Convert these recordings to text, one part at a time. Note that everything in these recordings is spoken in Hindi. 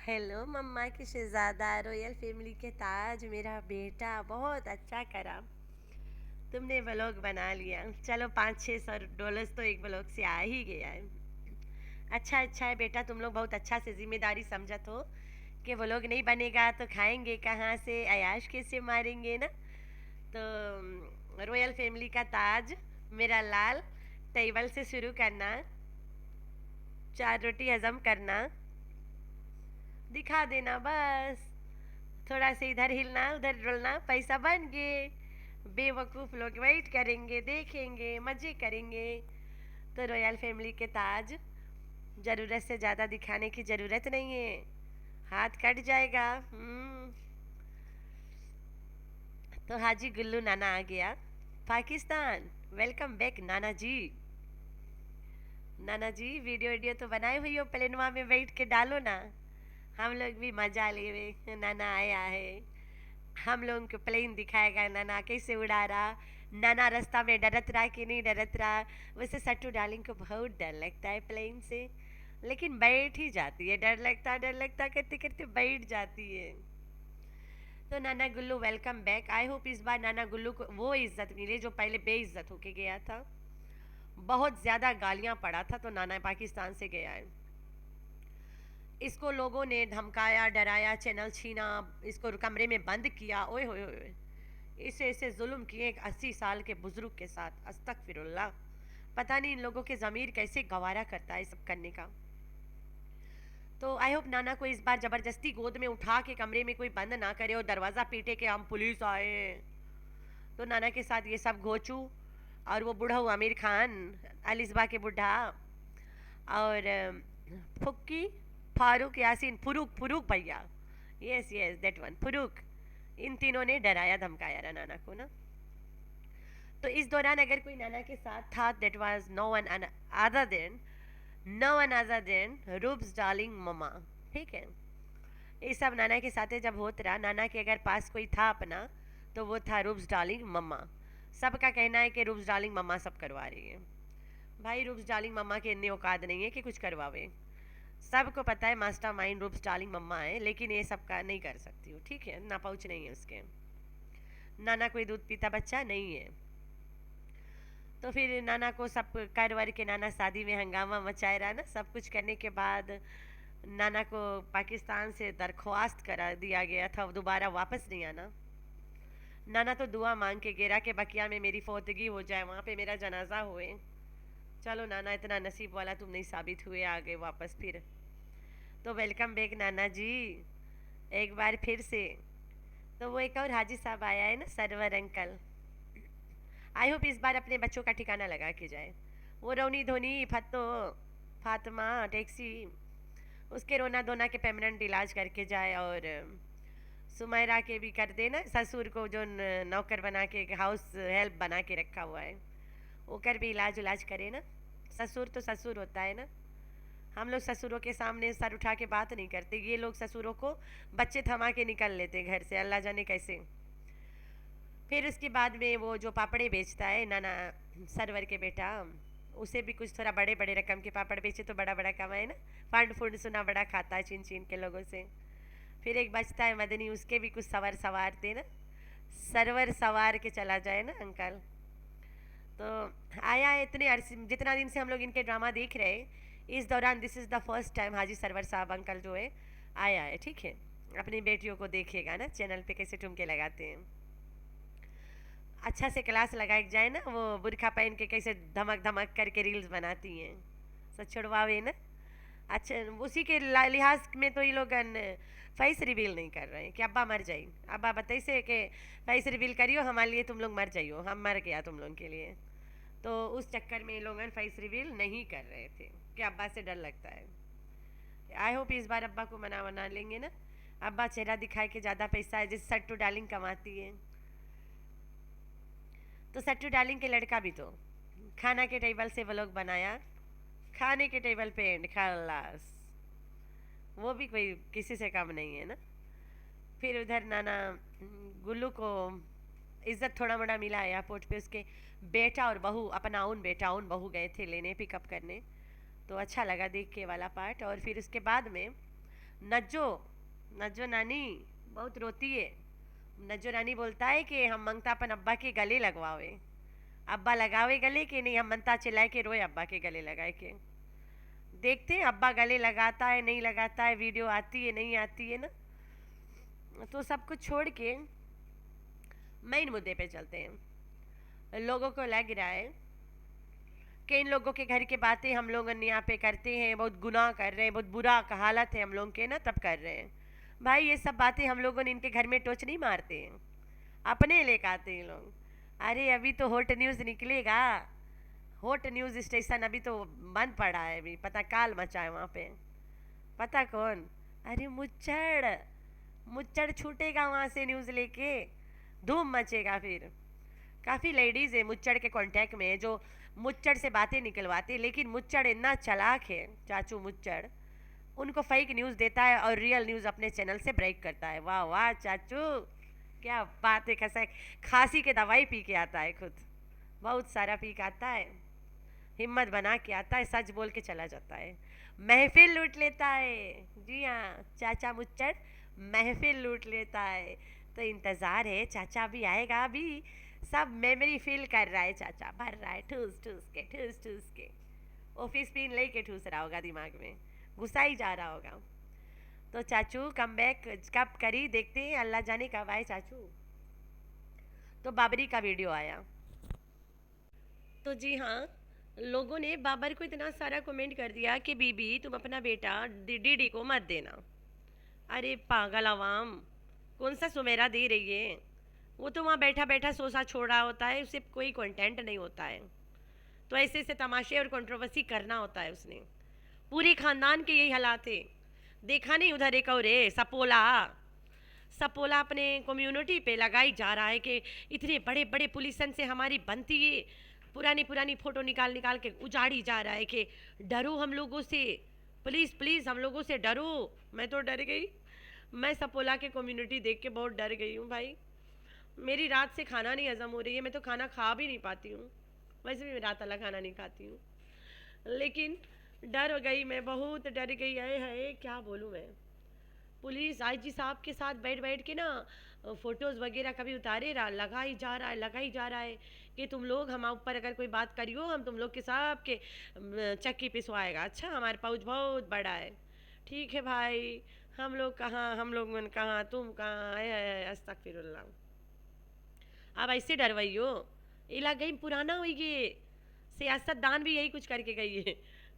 हेलो मम्मा की शहजादा, रॉयल फैमिली के ताज, मेरा बेटा बहुत अच्छा करा। तुमने व्लॉग बना लिया। चलो 500-600 डॉलर्स तो एक व्लॉग से आ ही गया है। अच्छा है बेटा, तुम लोग बहुत अच्छा से जिम्मेदारी समझत हो कि व्लॉग नहीं बनेगा तो खाएंगे कहाँ से, अयाश कैसे मारेंगे ना। तो रॉयल फैमिली का ताज, मेरा लाल, टेबल से शुरू करना, 4 रोटी हजम करना, दिखा देना बस। थोड़ा सा इधर हिलना उधर डुलना, पैसा बन गए। बेवकूफ़ लोग वेट करेंगे, देखेंगे, मज़े करेंगे। तो रॉयल फैमिली के ताज, ज़रूरत से ज़्यादा दिखाने की ज़रूरत नहीं है, हाथ कट जाएगा। तो हाजी गुल्लू नाना आ गया पाकिस्तान। वेलकम बैक नाना जी। नाना जी वीडियो वीडियो तो बनाए हुई हो, प्लेनवा में बैठ के डालो ना, हम लोग भी मजा ले। नाना आया है, हम लोगों को प्लेन दिखाएगा, नाना कैसे उड़ा रहा। नाना रास्ता में डरत रहा कि नहीं डरत रहा। वैसे सट्टू डार्लिंग को बहुत डर लगता है प्लेन से, लेकिन बैठ ही जाती है। डर लगता करते करते बैठ जाती है। तो नाना गुल्लू वेलकम बैक। आई होप इस बार नाना गुल्लू को वो इज्जत मिले जो पहले बेइज्जत होके गया था। बहुत ज़्यादा गालियाँ पड़ा था तो नाना पाकिस्तान से गया है। इसको लोगों ने धमकाया, डराया, चैनल छीना, इसको कमरे में बंद किया। ओए होए होए, इसे ऐसे जुल्म किए एक 80 साल के बुजुर्ग के साथ। अस्तगफिरुल्लाह। पता नहीं इन लोगों के ज़मीर कैसे गवारा करता है सब करने का। तो आई होप नाना को इस बार ज़बरदस्ती गोद में उठा के कमरे में कोई बंद ना करे और दरवाज़ा पीटे कि हम पुलिस आए। तो नाना के साथ ये सब घोचू, और वो बूढ़ा हुआ आमिर खान, अलिस्बा के बुढ़ा, और फुक्की, फारूक, यासीन, फुरूक, फुरूक भैया, यस यस दैट वन, फुरूक। इन तीनों ने डराया धमकाया ना नाना को ना। तो इस दौरान अगर कोई नाना के साथ था, that was no one other than rubes darling mama. ठीक है, ये सब नाना के साथ जब होत रहा, नाना के अगर पास कोई था अपना, तो वो था रूब्स डार्लिंग मम्मा। सबका कहना है कि रूब्स डार्लिंग मम्मा सब करवा रही है। भाई रूब्स डार्लिंग मम्मा के इतने औकात नहीं है कि कुछ करवावे। सबको पता है मास्टर माइंड रूप्स डार्लिंग मम्मा है, लेकिन ये सब का नहीं कर सकती हूँ। ठीक है ना, पाउच नहीं है उसके। नाना कोई दूध पीता बच्चा नहीं है। तो फिर नाना को सब कर वर के नाना शादी में हंगामा मचाए रहा ना। सब कुछ करने के बाद नाना को पाकिस्तान से दरख्वास्त करा दिया गया था दोबारा वापस नहीं आना। नाना तो दुआ मांग के गिरा के बकिया में मेरी फौतगी हो जाए, वहाँ पे मेरा जनाजा हुए। चलो नाना, इतना नसीब वाला तुम नहीं साबित हुए, आ गए वापस फिर। तो वेलकम बैक नाना जी, एक बार फिर से। तो वो एक और हाजी साहब आया है ना, सरवर अंकल। आई होप इस बार अपने बच्चों का ठिकाना लगा के जाए। वो रोनी धोनी फतो, फातिमा, टैक्सी, उसके रोना धोना के परमानेंट इलाज करके जाए। और सुमैरा के भी कर देना, ससुर को जो नौकर बना के हाउस हेल्प बना के रखा हुआ है, वो कर भी इलाज उलाज करे ना। ससुर तो ससुर होता है ना। हम लोग ससुरों के सामने सर उठा के बात नहीं करते, ये लोग ससुरों को बच्चे थमा के निकल लेते घर से, अल्लाह जाने कैसे। फिर उसके बाद में वो जो पापड़े बेचता है नाना, सरवर के बेटा, उसे भी कुछ थोड़ा बड़े बड़े रकम के पापड़ बेचे तो बड़ा बड़ा कमाए ना। फंड फूड सुना बड़ा खाता है छीन छीन के लोगों से। फिर एक बचता है मदनी, उसके भी कुछ सवार सवारते ना, सरवर सवार के चला जाए ना अंकल। तो आया है इतने अरसे, जितना दिन से हम लोग इनके ड्रामा देख रहे हैं, इस दौरान this is the first time Haji Sarwar साहब अंकल जो है आया है। ठीक है, अपनी बेटियों को देखेगा ना चैनल पे कैसे ठुमके लगाते हैं। अच्छा से क्लास लगाए जाए ना, वो बुरखा पहन के कैसे धमक धमक करके रील्स बनाती हैं, सब छुड़वावे ना। अच्छा, उसी के लिहाज में तो ये लोग फेस रिवील नहीं कर रहे हैं कि अब्बा मर जाए। अब्बा बताइए कि फेस रिवील करियो हमारे लिए, तुम लोग मर जाइयो, हम मर गया तुम लोगों के लिए। तो उस चक्कर में लोग फेस रिवील नहीं कर रहे थे कि अब्बा से डर लगता है। आई होप इस बार अब्बा को मना बना लेंगे ना। अब्बा चेहरा दिखाए कि ज़्यादा पैसा है, जिस सट्टू डार्लिंग कमाती है। तो सट्टू डार्लिंग के लड़का भी तो खाना के टेबल से व्लॉग बनाया, खाने के टेबल पे एंड खलास। वो भी कोई किसी से कम नहीं है ना। फिर उधर नाना गुल्लू को इज्जत थोड़ा मोड़ा मिला एयरपोर्ट पे। उसके बेटा और बहू, अपना उन बेटा उन बहू गए थे लेने, पिकअप करने। तो अच्छा लगा देख के वाला पार्ट। और फिर उसके बाद में नज्जो नज्जो नानी बहुत रोती है। नज्जो नानी बोलता है कि हम मंगता अपन अब्बा के गले लगवावे। अब्बा लगावे गले के नहीं, हम मनता चिल्लाए के रोए अब्बा के गले लगाए के। देखते हैं अब्बा गले लगाता है नहीं लगाता है, वीडियो आती है नहीं आती है ना। तो सब कुछ छोड़ के मेन मुद्दे पे चलते हैं। लोगों को लग रहा है कि इन लोगों के घर की बातें हम लोग यहाँ पे करते हैं, बहुत गुनाह कर रहे हैं, बहुत बुरा हालत है हम लोगों के ना, तब कर रहे हैं। भाई ये सब बातें हम लोगों ने इनके घर में टोच नहीं मारते हैं, अपने लेकर आते हैं लोग। अरे अभी तो हॉट न्यूज़ निकलेगा, हॉट न्यूज़ स्टेशन अभी तो बंद पड़ा है, अभी पता काल मचा है वहाँ पे। पता कौन? अरे मुच्चड़, मुच्चड़ छूटेगा वहाँ से न्यूज़ लेके, धूम मचेगा फिर। काफ़ी लेडीज़ है मुच्चड़ के कांटेक्ट में जो मुच्चड़ से बातें निकलवाते, लेकिन मुच्चड़ इतना चालाक है, चाचू मुच्चड़, उनको फेक न्यूज़ देता है और रियल न्यूज़ अपने चैनल से ब्रेक करता है। वाह वाह चाचू, क्या बात है। कैसा खांसी के दवाई पी के आता है खुद, बहुत सारा पी के आता है, हिम्मत बना के आता है, सच बोल के चला जाता है, महफिल लूट लेता है। जी हाँ, चाचा मुच्चड़ महफिल लूट लेता है। तो इंतज़ार है, चाचा भी आएगा, अभी सब मेमोरी फील कर रहा है, चाचा भर रहा है ठूस ठूस के, ठूस ठूस के। ऑफिस पिन ले के ठूस रहा होगा, दिमाग में घुसा ही जा रहा होगा। तो चाचू कम बैक कब करी देखते हैं, अल्लाह जाने कब आए चाचू। तो बाबरी का वीडियो आया, तो जी हाँ, लोगों ने बाबर को इतना सारा कमेंट कर दिया कि बीबी तुम अपना बेटा डीडी को मत देना। अरे पागल आवाम, कौन सा सुमेरा दे रही है? वो तो वहाँ बैठा बैठा सोसा छोड़ा होता है, उसे कोई कंटेंट नहीं होता है। तो ऐसे ऐसे तमाशे और कंट्रोवर्सी करना होता है उसने। पूरे खानदान के यही हालात है। देखा नहीं उधर एक और है सपोला, सपोला अपने कम्युनिटी पे लगाई जा रहा है कि इतने बड़े बड़े पुलिसन से हमारी बनती है, पुरानी पुरानी फ़ोटो निकाल निकाल के उजाड़ी जा रहा है कि डरो हम लोगों से, प्लीज़ प्लीज़ हम लोगों से डरो। मैं तो डर गई, मैं सपोला के कम्युनिटी देख के बहुत डर गई हूँ भाई। मेरी रात से खाना नहीं हज़म हो रही है, मैं तो खाना खा भी नहीं पाती हूँ, वैसे भी मैं रात वाला खाना नहीं खाती हूँ, लेकिन डर गई, मैं बहुत डर गई है। क्या बोलूँ मैं। पुलिस आईजी साहब के साथ बैठ बैठ के ना फ़ोटोज़ वगैरह कभी उतारे रहा, लगा ही जा रहा है, लगा ही जा रहा है कि तुम लोग हम ऊपर अगर कोई बात करियो हम तुम लोग के सब के चक्की पिसवाएगा। अच्छा हमारे पाउच बहुत बड़ा है। ठीक है भाई, हम लोग कहाँ, हम लोग कहाँ, तुम कहाँ, अस्तगफिरुल्लाह। अब ऐसे डरवाइयो, इलाका ही पुराना हो गए, सियासतदान भी यही कुछ करके गई है।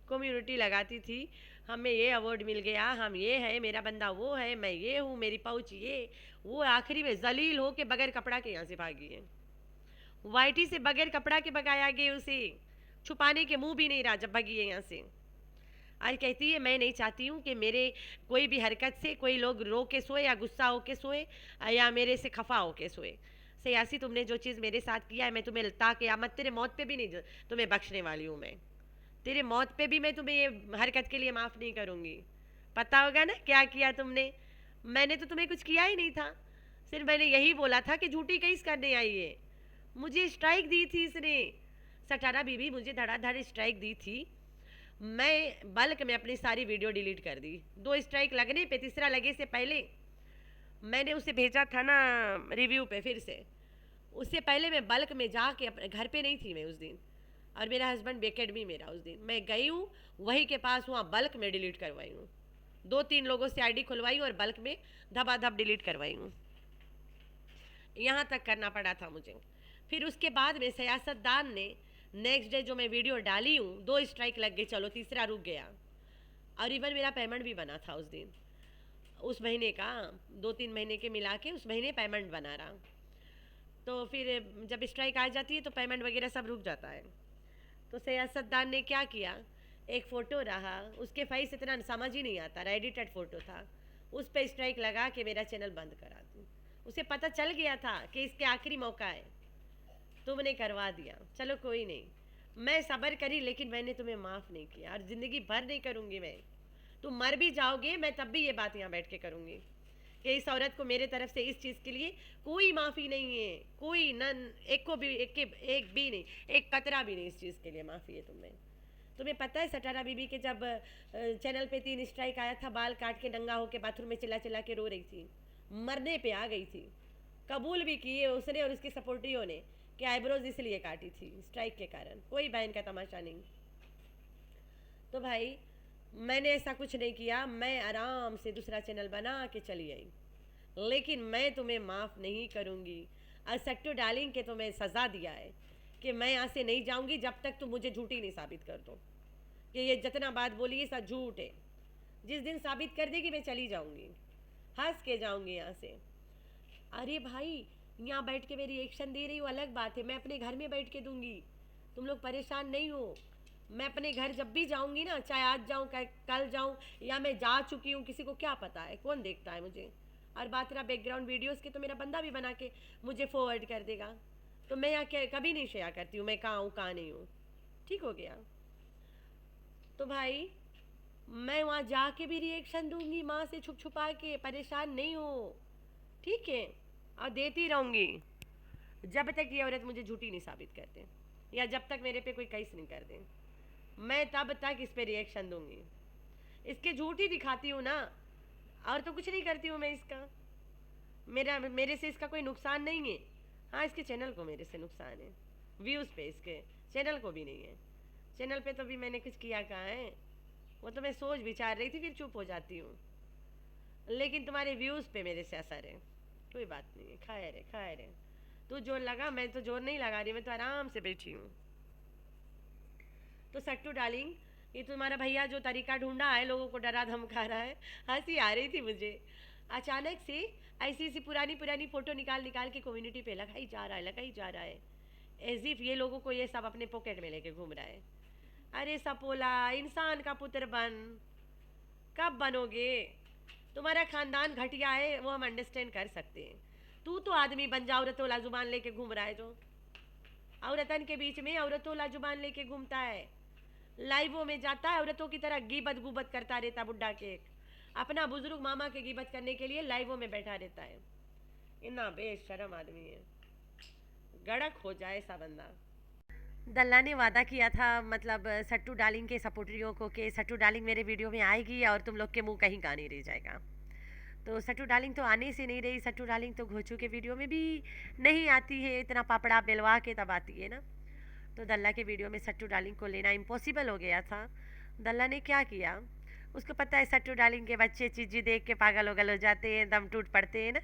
कम्युनिटी लगाती थी हमें ये अवार्ड मिल गया, हम ये है, मेरा बंदा वो है, मैं ये हूँ, मेरी पाउच ये वो, आखिरी में जलील हो के बगैर कपड़ा के यहाँ से भागी है। वाइटी से बगैर कपड़ा के भगाया गया, उसे छुपाने के मुंह भी नहीं रहा जब भगी है यहाँ से। आज कहती है मैं नहीं चाहती हूँ कि मेरे कोई भी हरकत से कोई लोग रो के सोए या गुस्सा हो के सोए या मेरे से खफा हो के सोए। सियासी तुमने जो चीज़ मेरे साथ किया है, मैं तुम्हें ताक़यामत तेरे मौत पे भी नहीं तुम्हें बख्शने वाली हूँ। मैं तेरे मौत पे भी मैं तुम्हें ये हरकत के लिए माफ़ नहीं करूँगी। पता होगा ना क्या किया तुमने। मैंने तो तुम्हें कुछ किया ही नहीं था, सिर्फ मैंने यही बोला था कि झूठी केस करने आई है। मुझे स्ट्राइक दी थी इसने, सटारा बीबी मुझे धड़ाधड़ स्ट्राइक दी थी। मैं बल्क में अपनी सारी वीडियो डिलीट कर दी। 2 स्ट्राइक लगने पे, तीसरा लगे से पहले मैंने उसे भेजा था ना रिव्यू पे फिर से। उससे पहले मैं बल्क में जाके अपने घर पे नहीं थी मैं उस दिन, और मेरा हस्बैंड बेकेडमी मेरा उस दिन मैं गई हूँ वही के पास, वहाँ बल्क में डिलीट करवाई हूँ। 2-3 लोगों से आईडी खुलवाई हूँ और बल्क में धबाधब डिलीट करवाई हूँ। यहाँ तक करना पड़ा था मुझे। फिर उसके बाद में सियासतदान ने नेक्स्ट डे जो मैं वीडियो डाली हूँ, 2 स्ट्राइक लग गई, चलो तीसरा रुक गया। और इवन मेरा पेमेंट भी बना था उस दिन, उस महीने का 2-3 महीने के मिला के उस महीने पेमेंट बना रहा। तो फिर जब स्ट्राइक आ जाती है तो पेमेंट वगैरह सब रुक जाता है। तो सियासतदान ने क्या किया, एक फ़ोटो रहा, उसके फेस इतना समझ ही नहीं आता, एडिटेड फ़ोटो था, उस पर स्ट्राइक लगा के मेरा चैनल बंद करा दूँ। उसे पता चल गया था कि इसके आखिरी मौका है, तुमने करवा दिया, चलो कोई नहीं। मैं सब्र करी लेकिन मैंने तुम्हें माफ़ नहीं किया, और ज़िंदगी भर नहीं करूँगी मैं। तुम मर भी जाओगे मैं तब भी ये बात यहाँ बैठ के करूँगी कि इस औरत को मेरे तरफ से इस चीज़ के लिए कोई माफ़ी नहीं है, कोई नन एक को भी, एक भी नहीं, एक कतरा भी नहीं इस चीज़ के लिए माफ़ी है तुम्हें। तुम्हें पता है सटारा बीबी के जब चैनल पे 3 स्ट्राइक आया था, बाल काट के नंगा होके बाथरूम में चिल्ला चिल्ला के रो रही थी, मरने पे आ गई थी। कबूल भी किए उसने और उसकी सपोर्टियों ने कि आईब्रोज इसलिए काटी थी स्ट्राइक के कारण, कोई बहन का तमाशा नहीं। तो भाई मैंने ऐसा कुछ नहीं किया, मैं आराम से दूसरा चैनल बना के चली आई, लेकिन मैं तुम्हें माफ़ नहीं करूँगी। और सट्टू डार्लिंग के तुम्हें सज़ा दिया है कि मैं यहाँ से नहीं जाऊँगी जब तक तुम मुझे झूठी नहीं साबित कर दो कि ये जितना बात बोली ये सब झूठ है। जिस दिन साबित कर देगी मैं चली जाऊँगी, हंस के जाऊँगी यहाँ से। अरे भाई यहाँ बैठ के मैं रिएक्शन दे रही हूँ अलग बात है, मैं अपने घर में बैठ के दूँगी, तुम लोग परेशान नहीं हो। मैं अपने घर जब भी जाऊँगी ना, चाहे आज जाऊँ कल जाऊँ या मैं जा चुकी हूँ, किसी को क्या पता है, कौन देखता है मुझे। और बात रहा बैकग्राउंड वीडियोस की, तो मेरा बंदा भी बना के मुझे फॉरवर्ड कर देगा, तो मैं यहाँ कभी नहीं शेयर करती हूँ मैं कहाँ हूँ कहाँ नहीं हूँ। ठीक हो गया। तो भाई मैं वहाँ जाके भी रिएक्शन दूंगी माँ से छुप छुपा के, परेशान नहीं हो, ठीक है। और देती रहूँगी जब तक ये औरत मुझे झूठी नहीं साबित करते, या जब तक मेरे पे कोई केस नहीं कर दे, मैं तब तक इस पे रिएक्शन दूंगी। इसके झूठी दिखाती हूँ ना, और तो कुछ नहीं करती हूँ मैं इसका। मेरे से इसका कोई नुकसान नहीं है। हाँ, इसके चैनल को मेरे से नुकसान है, व्यूज़ पे इसके चैनल को भी नहीं है। चैनल पे तो भी मैंने कुछ किया कहाँ है, वो तो मैं सोच विचार रही थी फिर चुप हो जाती हूँ। लेकिन तुम्हारे व्यूज़ पे मेरे से असर है, कोई बात नहीं है, खाए रे। तू जोर लगा, मैं तो जोर नहीं लगा रही, मैं तो आराम से बैठी हूँ। तो सट्टू डार्लिंग, ये तुम्हारा भैया जो तरीका ढूंढा है लोगों को डरा धमका रहा है, हंसी आ रही थी मुझे। अचानक से ऐसी ऐसी पुरानी पुरानी फ़ोटो निकाल निकाल के कम्युनिटी पे लगाई जा रहा है एज इफ ये लोगों को ये सब अपने पॉकेट में लेके घूम रहा है। अरे सपोला, इंसान का पुत्र बन, कब बनोगे? तुम्हारा खानदान घटिया है वो हम अंडरस्टैंड कर सकते हैं, तू तो आदमी बन जा, औरतों ला जुबान लेके घूम रहा है, जो औरतन के बीच में औरतों ला जुबान लेके घूमता है, लाइवों में जाता है औरतों की तरह गीबत गुबत करता रहता, बुड्ढा के अपना बुजुर्ग मामा के गीबत करने के लिए लाइवों में बैठा रहता है। इतना बेशरम आदमी है, गड़क हो जाए ऐसा बंदा। दल्ला ने वादा किया था मतलब सट्टू डार्लिंग के सपोर्टरियों को कि सट्टू डार्लिंग मेरे वीडियो में आएगी और तुम लोग के मुंह कहीं का नहीं रह जाएगा। तो सट्टू डार्लिंग तो आने से नहीं रही, सट्टू डार्लिंग तो घोचू के वीडियो में भी नहीं आती है, इतना पापड़ा बेलवा के तब आती है ना। तो दल्ला के वीडियो में सट्टू डार्लिंग को लेना इम्पॉसिबल हो गया था। दल्ला ने क्या किया, उसको पता है सट्टू डार्लिंग के बच्चे चीज़ी देख के पागल वगल हो जाते हैं, दम टूट पड़ते हैं ना।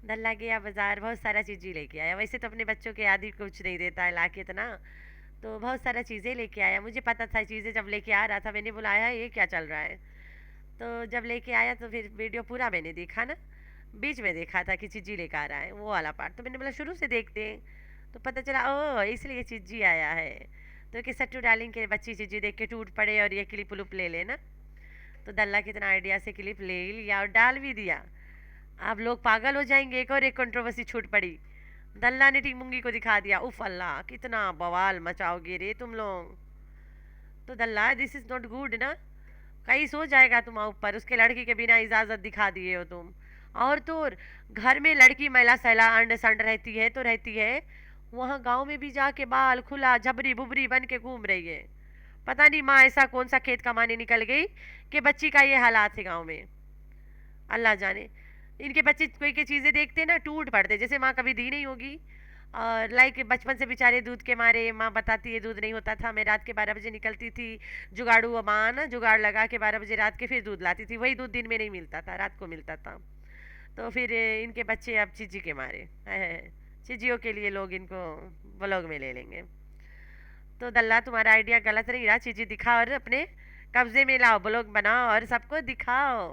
दल्ला गया बाज़ार, बहुत सारा चीज़ी लेके आया, वैसे तो अपने बच्चों के आदि कुछ नहीं देता है ला के इतना, तो बहुत सारा चीज़ें लेके आया। मुझे पता था चीज़ें, जब लेके आ रहा था मैंने बुलाया ये क्या चल रहा है। तो जब लेके आया तो फिर वीडियो पूरा मैंने देखा ना, बीच में देखा था कि चीज़ी लेकर आ रहा है वो वाला पार्ट, तो मैंने बोला शुरू से देखते हैं, तो पता चला ओ इसलिए चीज़ी आया है। तो कि सट्टू डार्लिंग के बच्ची चीज़ी देख के टूट पड़े और ये क्लिप उलुप ले लेना। तो दल्ला कितना आइडिया से क्लिप ले लिया और डाल भी दिया। अब लोग पागल हो जाएंगे, एक और एक कंट्रोवर्सी छूट पड़ी, दल्ला ने टिंगमुंगी को दिखा दिया। उफ अल्लाह, कितना बवाल मचाओगे रे तुम लोग। तो दल्ला दिस इज़ नॉट गुड ना, कहीं सो जाएगा तुम ऊपर, उसके लड़की के बिना इजाज़त दिखा दिए हो तुम। और तो और घर में लड़की मैला सैला अंड संड रहती है तो रहती है, वहाँ गांव में भी जाके बाल खुला झबरी बुबरी बन के घूम रही है। पता नहीं माँ ऐसा कौन सा खेत कमाने निकल गई कि बच्ची का ये हालात है गांव में, अल्लाह जाने। इनके बच्चे कोई की चीज़ें देखते ना टूट पड़ते, जैसे माँ कभी दी नहीं होगी। और लाइक बचपन से बेचारे दूध के मारे, माँ बताती है दूध नहीं होता था, मैं रात के 12 बजे निकलती थी, जुगाड़ू माँ ना जुगाड़ लगा के 12 बजे रात के फिर दूध लाती थी, वही दूध दिन में नहीं मिलता था, रात को मिलता था। तो फिर इनके बच्चे अब चीजी के मारे चीजियों के लिए लोग इनको ब्लॉग में ले लेंगे। तो दल्ला तुम्हारा आइडिया गलत नहीं रहा, चीज़ी दिखाओ और अपने कब्जे में लाओ, ब्लॉग बनाओ और सबको दिखाओ।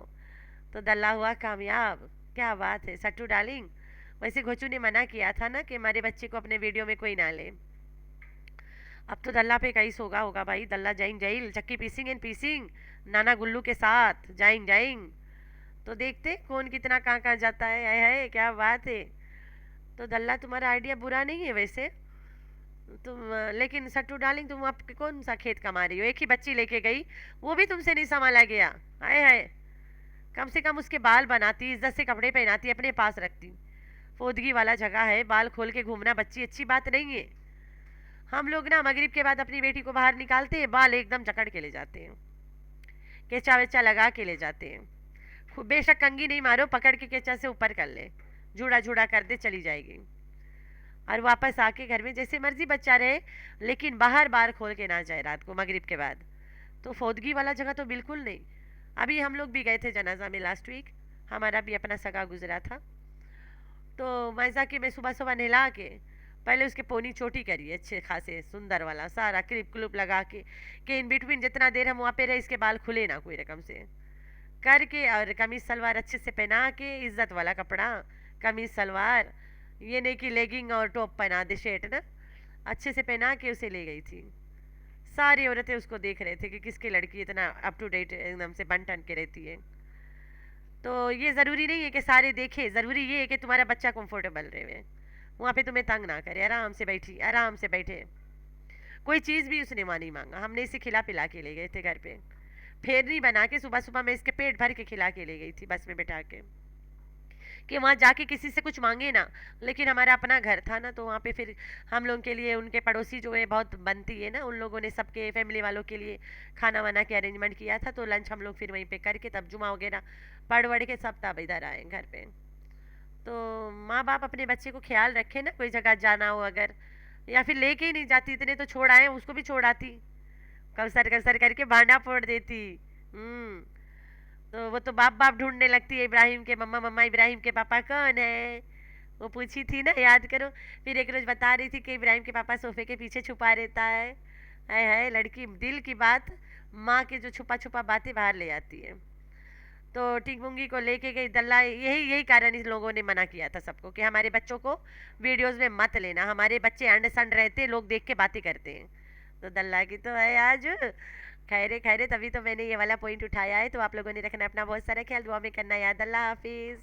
तो दल्ला हुआ कामयाब, क्या बात है सट्टू डार्लिंग। वैसे घोचू ने मना किया था ना कि हमारे बच्चे को अपने वीडियो में कोई ना ले। अब तो दल्ला पे कहीं सोगा होगा भाई, दल्ला जाइंग जाइल चक्की पीसिंग एंड पीसिंग नाना गुल्लू के साथ जाइंग जाइंग। तो देखते कौन कितना कहाँ कहाँ जाता है, क्या बात है। तो दल्ला तुम्हारा आइडिया बुरा नहीं है वैसे तुम, लेकिन सट्टू डार्लिंग तुम अब कौन सा खेत कमा रही हो, एक ही बच्ची लेके गई वो भी तुमसे नहीं संभाला गया। हाय कम से कम उसके बाल बनाती, इज्जत से कपड़े पहनाती, अपने पास रखती। फोदगी वाला जगह है, बाल खोल के घूमना बच्ची अच्छी बात नहीं है। हम लोग ना मगरिब के बाद अपनी बेटी को बाहर निकालते हैं, बाल एकदम जकड़ के ले जाते हैं, केचा वेचा लगा के ले जाते हैं। बेशक कंघी नहीं मारो, पकड़ के केचा से ऊपर कर ले, जूड़ा जूड़ा कर दे, चली जाएगी। और वापस आके घर में जैसे मर्जी बच्चा रहे, लेकिन बाहर बार खोल के ना जाए रात को मगरिब के बाद। तो फौदगी वाला जगह तो बिल्कुल नहीं। अभी हम लोग भी गए थे जनाजा में लास्ट वीक, हमारा भी अपना सगा गुजरा था। तो मैसा कि मैं सुबह सुबह नहला के पहले उसके पोनी चोटी करी अच्छे खासे सुंदर वाला सारा क्लिप क्लिप लगा के इन बिटवीन जितना देर हम वहाँ पे रहे इसके बाल खुले ना कोई रकम से करके, और कमीज सलवार अच्छे से पहना के, इज्जत वाला कपड़ा, कमीज सलवार, ये नहीं कि लेगिंग और टॉप पहना दे, शर्ट ना, अच्छे से पहना के उसे ले गई थी। सारी औरतें उसको देख रहे थे कि किसकी लड़की इतना अप टू डेट एकदम से बन ठन के रहती है। तो ये ज़रूरी नहीं है कि सारे देखें, ज़रूरी ये है कि तुम्हारा बच्चा कंफर्टेबल रहे, वहाँ पे तुम्हें तंग ना करे, आराम से बैठी, आराम से बैठे। कोई चीज़ भी उसने वहाँ नहीं मांगा, हमने इसे खिला पिला के ले गए थे घर पे, फेरनी बना के सुबह सुबह मैं इसके पेट भर के खिला के ले गई थी बस में बैठा के, कि वहाँ जाके किसी से कुछ मांगे ना। लेकिन हमारा अपना घर था ना, तो वहाँ पे फिर हम लोगों के लिए उनके पड़ोसी जो है बहुत बनती है ना, उन लोगों ने सबके फैमिली वालों के लिए खाना वाना के अरेंजमेंट किया था। तो लंच हम लोग फिर वहीं पे करके तब जुमा वगैरह पढ़ वढ़ के सब तब इधर आए घर पे। तो माँ बाप अपने बच्चे को ख्याल रखे ना, कोई जगह जाना हो अगर, या फिर लेके ही नहीं जाती, इतने तो छोड़ आए, उसको भी छोड़ आती, कवसर कवसर करके भांडा फोड़ देती। हम्म। तो वो तो बाप बाप ढूंढने लगती है इब्राहिम के, मम्मा मम्मा इब्राहिम के पापा कौन है, वो पूछी थी ना, याद करो। फिर एक रोज बता रही थी कि इब्राहिम के पापा सोफे के पीछे छुपा रहता है। है लड़की दिल की बात, माँ के जो छुपा छुपा बातें बाहर ले आती है। तो टिंगमुंगी को लेके गई दल्ला, यही यही कारण इस लोगों ने मना किया था सबको कि हमारे बच्चों को वीडियोस में मत लेना, हमारे बच्चे अंड संड रहते, लोग देख के बातें करते हैं। तो दल्ला की तो है आज खैरे खैरे, तभी तो मैंने ये वाला पॉइंट उठाया है। तो आप लोगों ने रखना अपना बहुत सारा ख्याल, दुआ में करना याद। अल्लाह हाफिज़।